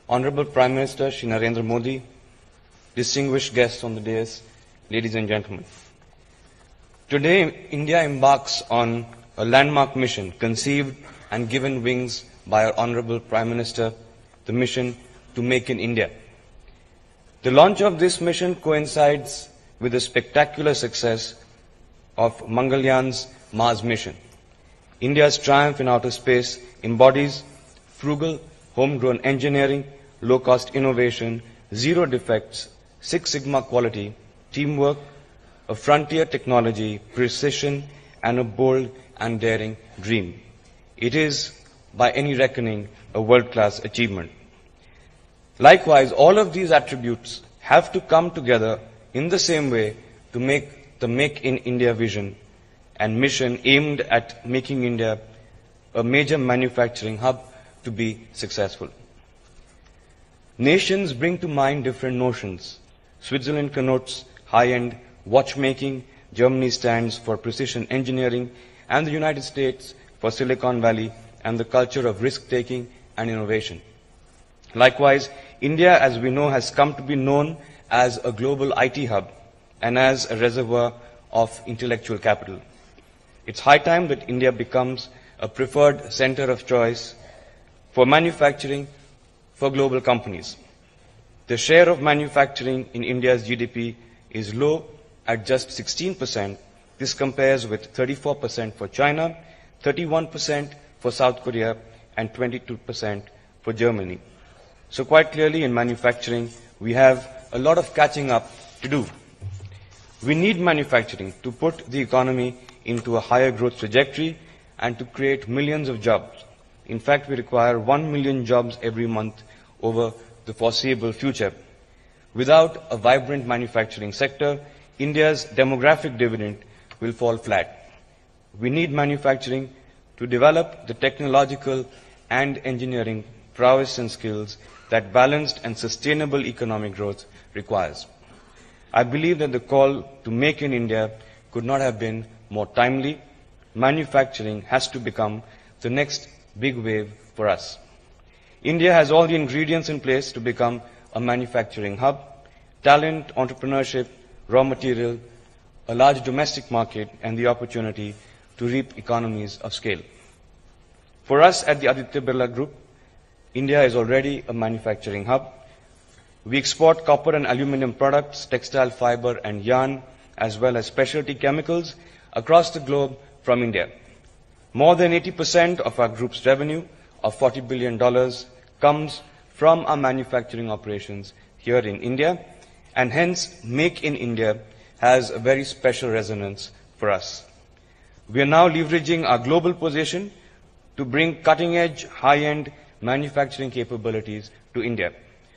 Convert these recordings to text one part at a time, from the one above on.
Honorable Prime Minister Shri Narendra Modi, distinguished guests on the dais, ladies and gentlemen. Today, India embarks on a landmark mission conceived and given wings by our Honorable Prime Minister, the mission to Make in India. The launch of this mission coincides with the spectacular success of Mangalyyaan's Mars mission. India's triumph in outer space embodies frugal, homegrown engineering, low-cost innovation, zero defects, Six Sigma quality, teamwork, a frontier technology, precision, and a bold and daring dream. It is, by any reckoning, a world-class achievement. Likewise, all of these attributes have to come together in the same way to make the Make in India vision and mission aimed at making India a major manufacturing hub to be successful. Nations bring to mind different notions. Switzerland connotes high-end watchmaking, Germany stands for precision engineering, and the United States for Silicon Valley and the culture of risk-taking and innovation. Likewise, India, as we know, has come to be known as a global IT hub and as a reservoir of intellectual capital. It's high time that India becomes a preferred center of choice for manufacturing for global companies. The share of manufacturing in India's GDP is low at just 16%. This compares with 34% for China, 31% for South Korea, and 22% for Germany. So quite clearly in manufacturing, we have a lot of catching up to do. We need manufacturing to put the economy into a higher growth trajectory and to create millions of jobs. In fact, we require 1 million jobs every month over the foreseeable future. Without a vibrant manufacturing sector, India's demographic dividend will fall flat. We need manufacturing to develop the technological and engineering prowess and skills that balanced and sustainable economic growth requires. I believe that the call to Make in India could not have been more timely. Manufacturing has to become the next big wave for us. India has all the ingredients in place to become a manufacturing hub: talent, entrepreneurship, raw material, a large domestic market, and the opportunity to reap economies of scale. For us at the Aditya Birla Group, India is already a manufacturing hub. We export copper and aluminum products, textile fiber and yarn, as well as specialty chemicals across the globe from India. More than 80% of our group's revenue of $40 billion comes from our manufacturing operations here in India, and hence Make in India has a very special resonance for us. We are now leveraging our global position to bring cutting-edge, high-end manufacturing capabilities to India.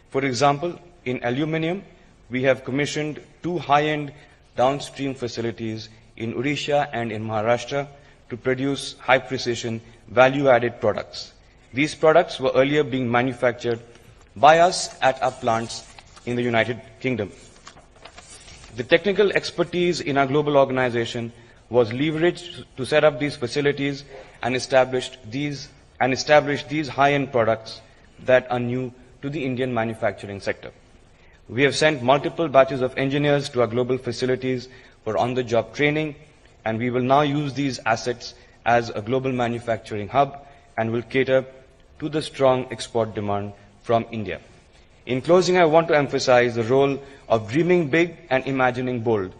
For example, in aluminium, we have commissioned 2 high-end downstream facilities in Odisha and in Maharashtra to produce high-precision, value-added products. These products were earlier being manufactured by us at our plants in the United Kingdom. The technical expertise in our global organization was leveraged to set up these facilities and establish these high-end products that are new to the Indian manufacturing sector. We have sent multiple batches of engineers to our global facilities for on-the-job training, and we will now use these assets as a global manufacturing hub and will cater to the strong export demand from India. In closing, I want to emphasize the role of dreaming big and imagining bold.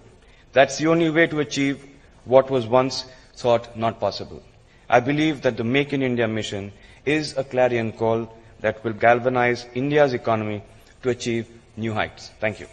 That's the only way to achieve what was once thought not possible. I believe that the Make in India mission is a clarion call that will galvanize India's economy to achieve new heights. Thank you.